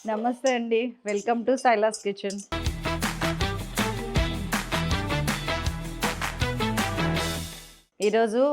నమస్తే అండి, welcome to Silas kitchen. ఈరోజు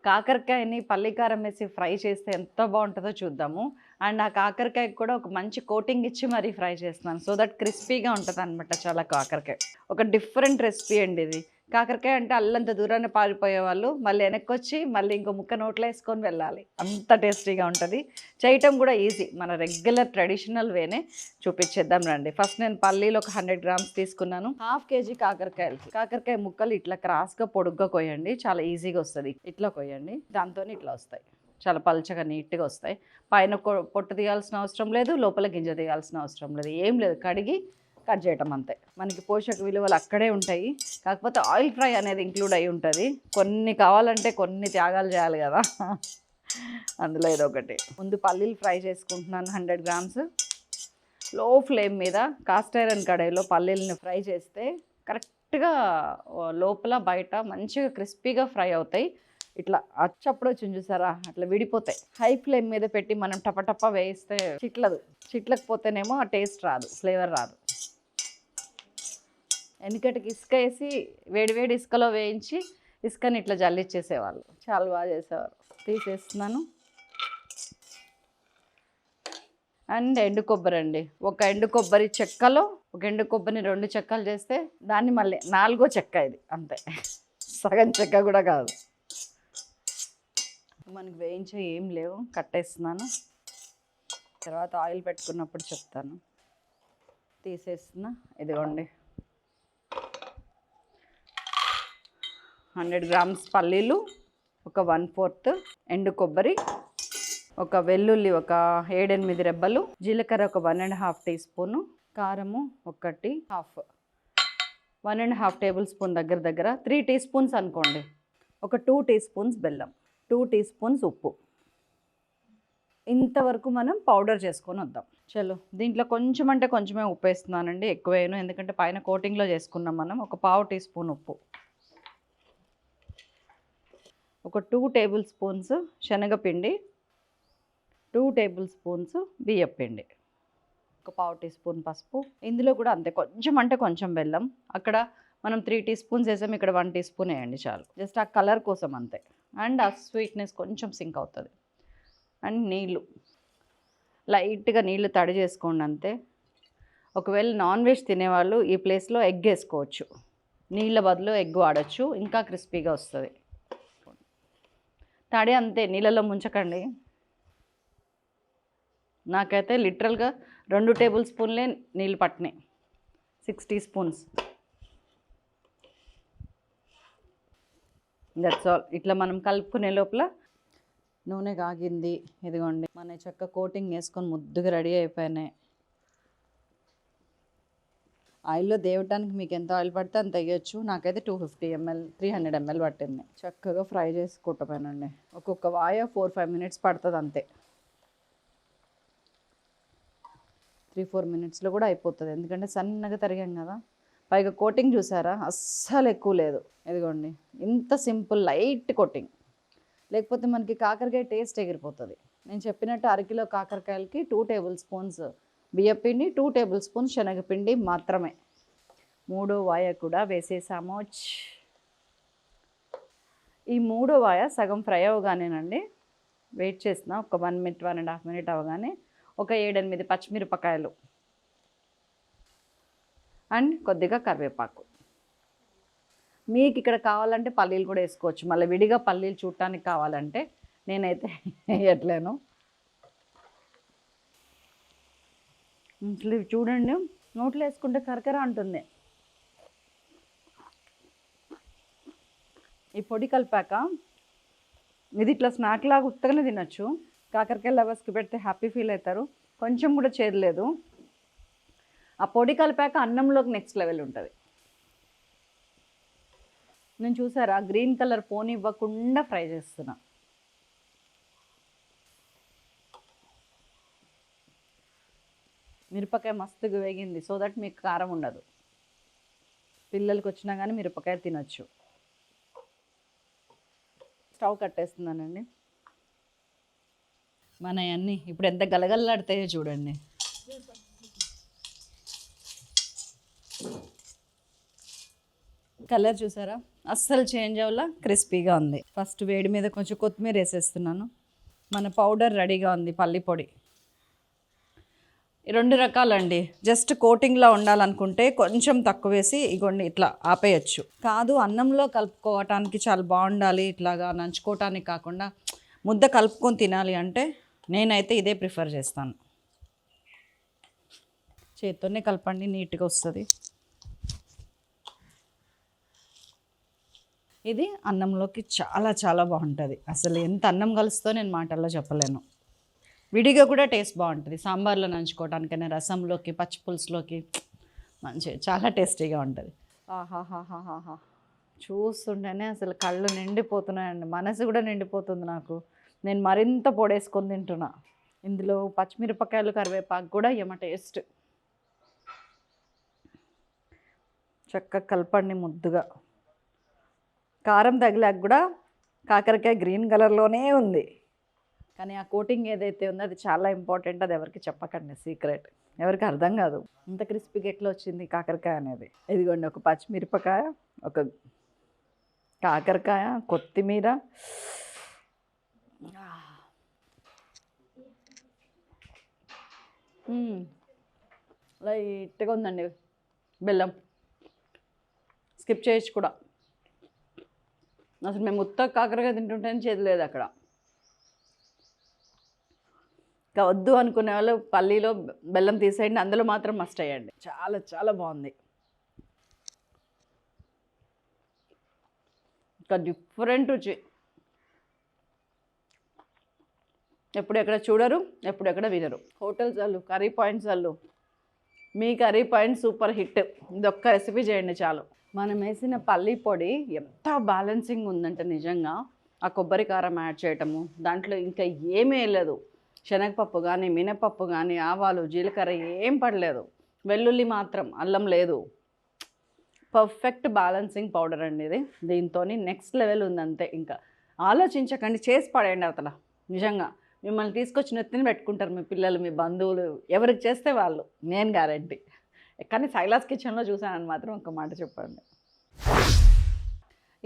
కాకరకాయని పల్లికారం వేసి ఫ్రై చేస్తే ఎంత బాగుంటుందో చూద్దాము. అండ్ ఆ కాకరకాయకి కూడా ఒక మంచి కోటింగ్ ఇచ్చి మరీ ఫ్రై చేస్తున్నాను, సో దట్ క్రిస్పీగా ఉంటుంది అనమాట. చాలా కాకరకాయ ఒక డిఫరెంట్ రెసిపీ అండి ఇది. కాకరకాయ అంటే అల్లంత దూరాన్ని పారిపోయేవాళ్ళు మళ్ళీ వెనక్కి వచ్చి మళ్ళీ ఇంకో ముక్క నోట్లో వేసుకొని వెళ్ళాలి, అంత టేస్టీగా ఉంటుంది. చేయటం కూడా ఈజీ, మన రెగ్యులర్ ట్రెడిషనల్ వేనే చూపించేద్దాం రండి. ఫస్ట్ నేను పల్లీలు ఒక 100 గ్రామ్స్ తీసుకున్నాను. హాఫ్ కేజీ కాకరకాయ ముక్కలు ఇట్లా క్రాస్గా పొడుగ్గా కొయ్యండి, చాలా ఈజీగా వస్తుంది. ఇట్లా కొయ్యండి, దాంతో ఇట్లా వస్తాయి, చాలా పల్చగా నీట్గా వస్తాయి. పైన పొట్టు తీయాల్సిన అవసరం లేదు, లోపల గింజ తీయాల్సిన అవసరం లేదు, ఏం లేదు. కడిగి కట్ చేయటం అంతే. మనకి పోషక విలువలు అక్కడే ఉంటాయి, కాకపోతే ఆయిల్ ఫ్రై అనేది ఇంక్లూడ్ అయి ఉంటుంది. కొన్ని కావాలంటే కొన్ని త్యాగాలు చేయాలి కదా, అందులో ఇదొకటి. ముందు పల్లీలు ఫ్రై చేసుకుంటున్నాను 100 గ్రామ్స్. లో ఫ్లేమ్ మీద కాస్ట్ ఐరన్ కడాయిలో పల్లీలని ఫ్రై చేస్తే కరెక్ట్గా లోపల బయట మంచిగా క్రిస్పీగా ఫ్రై అవుతాయి. ఇట్లా అచ్చప్పుడు వచ్చి చూసారా, అట్లా విడిపోతాయి. హై ఫ్లేమ్ మీద పెట్టి మనం టపటప్ప వేయిస్తే చిట్లకపోతేనేమో ఆ టేస్ట్ రాదు, ఫ్లేవర్ రాదు. ఎందుకంటే ఇసుక వేసి వేడివేడి ఇసుకలో వేయించి ఇసుకని ఇట్లా జల్లిచ్చేసేవాళ్ళు, చాలా బాగా చేసేవారు. తీసేస్తున్నాను. అండ్ ఎండు కొబ్బరి అండి, ఒక ఎండు కొబ్బరి చెక్కలో ఒక ఎండు కొబ్బరిని 2 చెక్కలు చేస్తే దాన్ని మళ్ళీ 4వ చెక్క ఇది, అంతే. సగం చెక్క కూడా కాదు. మనకి వేయించే ఏం లేవు, కట్టేస్తున్నాను. తర్వాత ఆయిల్ పెట్టుకున్నప్పుడు చెప్తాను. తీసేస్తున్నా. ఇదిగోండి 100 గ్రామ్స్ పల్లీలు, ఒక 1/4 ఎండు కొబ్బరి, ఒక వెల్లుల్లి ఒక 7-8 రెబ్బలు, జీలకర్ర ఒక 1.5 టీ స్పూను, కారము 1.5 టేబుల్ స్పూన్, దగ్గర 3 టీ స్పూన్స్ అనుకోండి. ఒక 2 టీ స్పూన్స్ బెల్లం, 2 టీ స్పూన్స్ ఉప్పు. ఇంతవరకు మనం పౌడర్ చేసుకొని వద్దాం. చలో, దీంట్లో కొంచెం అంటే కొంచెమే ఉప్పు వేస్తున్నానండి, ఎక్కువ వేయను, ఎందుకంటే పైన కోటింగ్లో చేసుకున్నాం మనం. ఒక 1/2 టీ స్పూన్ ఉప్పు, ఒక 2 టేబుల్ స్పూన్స్ శనగపిండి, 2 టేబుల్ స్పూన్స్ బియ్యపిండి, ఒక 1/2 టీ స్పూన్ పసుపు. ఇందులో కూడా అంతే, కొంచెం అంటే కొంచెం బెల్లం. అక్కడ మనం 3 టీ స్పూన్స్ వేసాము, ఇక్కడ 1 టీ స్పూన్ వేయండి చాలు, జస్ట్ ఆ కలర్ కోసం అంతే. అండ్ ఆ స్వీట్నెస్ కొంచెం సింక్ అవుతుంది. అండ్ నీళ్ళు లైట్గా నీళ్ళు తడి చేసుకోండి అంతే. ఒకవేళ నాన్ వెజ్ తినేవాళ్ళు ఈ ప్లేస్లో ఎగ్ వేసుకోవచ్చు, నీళ్ళ బదులు ఎగ్ వాడచ్చు, ఇంకా క్రిస్పీగా వస్తుంది. తడి అంతే, నీళ్ళలో ముంచకండి. నాకైతే లిటరల్గా 2 టేబుల్ స్పూన్లే నీళ్ళు పట్టినాయి, 6 టీ స్పూన్స్. That's all. ఇట్లా మనం కలుపుకునే లోపల నూనె కాగింది. ఇదిగోండి మన చెక్క కోటింగ్ వేసుకొని ముద్దుగా రెడీ అయిపోయినాయి. ఆయిల్లో దేవటానికి మీకు ఎంత ఆయిల్ పడితే అంత వేయచ్చు. నాకైతే 250 ml 300 ml పట్టింది. చక్కగా ఫ్రై చేసుకుంటామేనండి. ఒక్కొక్క వాయ 4-5 మినిట్స్ పడుతుంది అంతే. 3-4 మినిట్స్లో కూడా అయిపోతుంది, ఎందుకంటే సన్నగా తరిగాం కదా. పైగా కోటింగ్ చూసారా, అస్సలు ఎక్కువ లేదు. ఇదిగోండి ఇంత సింపుల్ లైట్ కోటింగ్, లేకపోతే మనకి కాకరకాయ టేస్ట్ ఎగిరిపోతుంది. నేను చెప్పినట్టు అరకిలో కాకరకాయలకి 2 టేబుల్ స్పూన్స్ బియ్యపిండి, 2 టేబుల్ స్పూన్స్ శనగపిండి మాత్రమే. 3వ వాయ కూడా వేసేసాము. ఈ 3వ వాయ సగం ఫ్రై అవగానేనండి, వెయిట్ చేసిన ఒక 1 మినిట్ 1.5 మినిట్ అవగానే ఒక 7-8 పచ్చిమిరపకాయలు అండ్ కొద్దిగా కరివేపాకు. మీకు ఇక్కడ కావాలంటే పల్లీలు కూడా వేసుకోవచ్చు, మళ్ళీ విడిగా పల్లీలు చూడటానికి కావాలంటే. నేనైతే వేయట్లేను. చూడండి, నోట్లో వేసుకుంటే కరకర అంటుంది. ఈ పొడి కలిపాక ఇది ఇట్లా స్నాక్ లాగా ఉత్తగానే తినచ్చు. కాకరకాయ లవర్స్కి పెడితే హ్యాపీ ఫీల్ అవుతారు, కొంచెం కూడా చేదలేదు. ఆ పొడి కలిపాక అన్నంలోకి నెక్స్ట్ లెవెల్ ఉంటుంది. నేను చూసారా గ్రీన్ కలర్ పోనివ్వకుండా ఫ్రై చేస్తున్నా. మిరపకాయ మస్తుగా వేగింది, సో దట్ మీకు కారం ఉండదు. పిల్లలకి వచ్చినా కానీ మిరపకాయ తినచ్చు. స్టవ్ కట్టేస్తున్నానండి. మన అన్నీ ఇప్పుడు ఎంత గలగల్లాడితాయో చూడండి. కలర్ చూసారా, అస్సలు చేంజ్ అవ్వలా, క్రిస్పీగా ఉంది. ఫస్ట్ వేడి మీద కొంచెం కొత్తిమీర వేసేస్తున్నాను. మన పౌడర్ రెడీగా ఉంది, పల్లి పొడి. 2 రకాలండి. జస్ట్ కోటింగ్లా ఉండాలనుకుంటే కొంచెం తక్కువ వేసి ఇగోండి ఇట్లా ఆపేయచ్చు. కాదు అన్నంలో కలుపుకోవటానికి చాలా బాగుండాలి, ఇట్లాగా నంచుకోవటానికి కాకుండా ముద్ద కలుపుకొని తినాలి అంటే నేనైతే ఇదే ప్రిఫర్ చేస్తాను. చేత్తోనే కలపండి, నీట్గా వస్తుంది. ఇది అన్నంలోకి చాలా చాలా బాగుంటుంది. అసలు ఎంత అన్నం కలుస్తో నేను మాటల్లో చెప్పలేను. విడిగా కూడా టేస్ట్ బాగుంటుంది. సాంబార్లో నంచుకోవడానికైనా, రసంలోకి, పచ్చి పులుసులోకి మంచిగా చాలా టేస్టీగా ఉంటుంది. ఆహాహాహాహా, చూస్తుంటేనే అసలు కళ్ళు నిండిపోతున్నాయండి, మనసు కూడా నిండిపోతుంది నాకు. నేను మరింత పొడేసుకొని తింటున్నా. ఇందులో పచ్చిమిరపకాయలు, కరివేపాకు కూడా ఏమ టేస్ట్. చక్కగా కలపండి ముద్దుగా. కారం తగిలాక కూడా కాకరకాయ గ్రీన్ కలర్లోనే ఉంది, కానీ ఆ కోటింగ్ ఏదైతే ఉందో అది చాలా ఇంపార్టెంట్. అది ఎవరికి చెప్పకండి, సీక్రెట్. ఎవరికి అర్థం కాదు ఇంత క్రిస్పీగా ఎట్లా వచ్చింది కాకరకాయ అనేది. ఇదిగోండి, ఒక పచ్చిమిరపకాయ, ఒక కాకరకాయ, కొత్తిమీర, లైట్గా ఉందండి బెల్లం. స్కిప్ చేయొచ్చు కూడా. అసలు మేము ఉత్త కాకరకాయ తింటుంటేనే చేతి లేదు అక్కడ. ఇంకా వద్దు అనుకునే వాళ్ళు పల్లీలో బెల్లం తీసేయండి, అందులో మాత్రం మస్ట్ అయ్యండి. చాలా చాలా బాగుంది. ఇంకా డిఫరెంట్ రుచి. ఎప్పుడెక్కడ చూడరు, ఎప్పుడెక్కడ వినరు. హోటల్స్ వాళ్ళు, కర్రీ పాయింట్స్ వాళ్ళు, మీ కర్రీ పాయింట్ సూపర్ హిట్. ఇది ఒక్క రెసిపీ చేయండి చాలు. మనం వేసిన పల్లీ పొడి ఎంత బ్యాలెన్సింగ్ ఉందంటే నిజంగా. ఆ కొబ్బరి కారం యాడ్ చేయటము, దాంట్లో ఇంకా ఏమీ లేదు. శనగపప్పు కానీ, మినపప్పు కానీ, ఆవాలు, జీలకర్ర ఏం పడలేదు. వెల్లుల్లి మాత్రం, అల్లం లేదు. పర్ఫెక్ట్ బ్యాలెన్సింగ్ పౌడర్ అండి ఇది. దీంతో నెక్స్ట్ లెవెల్ ఉందంతే. ఇంకా ఆలోచించకండి, చేసి పడేయండి అవతల. నిజంగా మిమ్మల్ని తీసుకొచ్చి నెత్తిని పెట్టుకుంటారు మీ పిల్లలు, మీ బంధువులు. ఎవరికి చేస్తే వాళ్ళు, నేను గ్యారెంటీ. కానీ సైలాస్ కిచెన్లో చూసానని మాత్రం ఒక మాట చెప్పండి.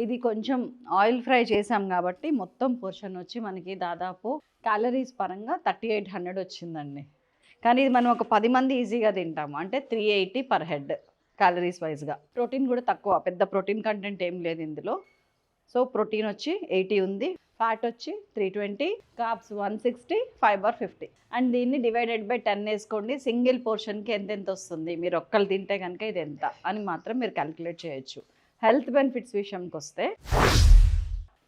ఇది కొంచెం ఆయిల్ ఫ్రై చేసాం కాబట్టి మొత్తం పోర్షన్ వచ్చి మనకి దాదాపు క్యాలరీస్ పరంగా 3800 వచ్చిందండి. కానీ ఇది మనం ఒక 10 మంది ఈజీగా తింటాము, అంటే 380 పర్ హెడ్ క్యాలరీస్ వైజ్గా. ప్రోటీన్ కూడా తక్కువ, పెద్ద ప్రోటీన్ కంటెంట్ ఏం లేదు ఇందులో. సో ప్రోటీన్ వచ్చి 80 ఉంది, ఫ్యాట్ వచ్చి 320, కార్బ్స్ 160, ఫైబర్ 50. అండ్ దీన్ని డివైడెడ్ బై 10 వేసుకోండి. సింగిల్ పోర్షన్కి ఎంతెంత వస్తుంది, మీరు ఒక్కరు తింటే కనుక ఇది ఎంత అని మాత్రం మీరు క్యాలిక్యులేట్ చేయొచ్చు. హెల్త్ బెనిఫిట్స్ విషయంకి వస్తే,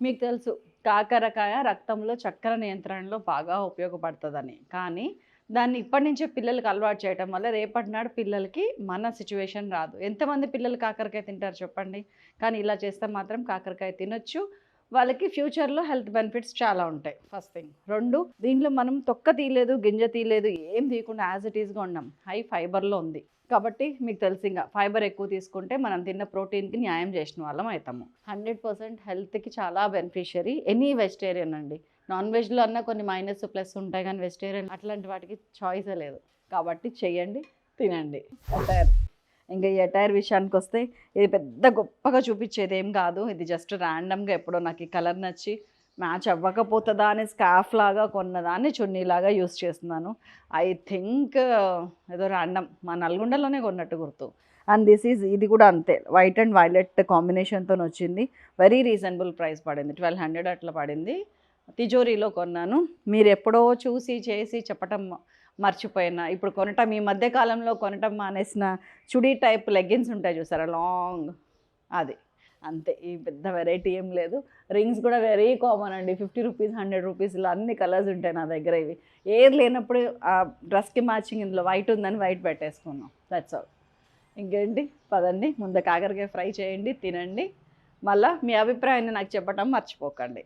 మీకు తెలుసు కాకరకాయ రక్తంలో చక్కెర నియంత్రణలో బాగా ఉపయోగపడుతుందని. కానీ దాన్ని ఇప్పటి నుంచే పిల్లలకి అలవాటు చేయడం వల్ల రేపటి నాడు పిల్లలకి మన సిచ్యువేషన్ రాదు. ఎంతమంది పిల్లలు కాకరకాయ తింటారు చెప్పండి? కానీ ఇలా చేస్తే మాత్రం కాకరకాయ తినొచ్చు. వాళ్ళకి ఫ్యూచర్లో హెల్త్ బెనిఫిట్స్ చాలా ఉంటాయి. First thing. 2, దీంట్లో మనం తొక్క తీయలేదు, గింజ తీయలేదు, ఏం తీయకుండా యాజ్ ఇట్ ఈస్గా ఉన్నాం. హై ఫైబర్లో ఉంది కాబట్టి మీకు తెలుసు, ఇంకా ఫైబర్ ఎక్కువ తీసుకుంటే మనం తిన్న ప్రోటీన్కి న్యాయం చేసిన వాళ్ళం అవుతాము. 100% హెల్త్కి చాలా బెనిఫిషియరీ. ఎనీ వెజిటేరియన్ అండి. నాన్ వెజ్లో అన్న కొన్ని మైనస్ ప్లస్ ఉంటాయి, కానీ వెజిటేరియన్ అట్లాంటి వాటికి చాయిసే లేదు. కాబట్టి చెయ్యండి, తినండి. అటైర్. ఇంకా ఈ అటైర్ విషయానికి వస్తే, ఇది పెద్ద గొప్పగా చూపించేది ఏం కాదు. ఇది జస్ట్ ర్యాండమ్గా ఎప్పుడో నాకు ఈ కలర్ నచ్చి మ్యాచ్ అవ్వకపోతుందా అని స్కార్ఫ్ లాగా కొన్నదాన్ని చున్నీలాగా యూస్ చేస్తున్నాను. ఐ థింక్ ఏదో ర్యాండమ్ మా నల్గొండలోనే కొన్నట్టు గుర్తు. అండ్ ఇది కూడా అంతే, వైట్ అండ్ వైలెట్ కాంబినేషన్తో వచ్చింది. వెరీ రీజనబుల్ ప్రైస్ పడింది, 1200 అట్లా పడింది. తిజోరీలో కొన్నాను. మీరు ఎప్పుడో చూసి చేసి చెప్పటం మర్చిపోయినా, ఇప్పుడు కొనటం, ఈ మధ్యకాలంలో కొనటం మానేసిన చుడీ టైప్ లెగ్గిన్స్ ఉంటాయి చూసారా, లాంగ్, అది అంతే. ఈ పెద్ద వెరైటీ ఏం లేదు. రింగ్స్ కూడా వెరీ కామన్ అండి, 50 రూపీస్, 100 రూపీస్, ఇలా అన్ని కలర్స్ ఉంటాయి నా దగ్గర. ఇవి ఏది లేనప్పుడు ఆ డ్రెస్కి మ్యాచింగ్ ఇందులో వైట్ ఉందని వైట్ పెట్టేసుకున్నాం. That's all. ఇంకేంటి, పదండి ముందు కాకరకాయ ఫ్రై చేయండి, తినండి. మళ్ళీ మీ అభిప్రాయాన్ని నాకు చెప్పటం మర్చిపోకండి.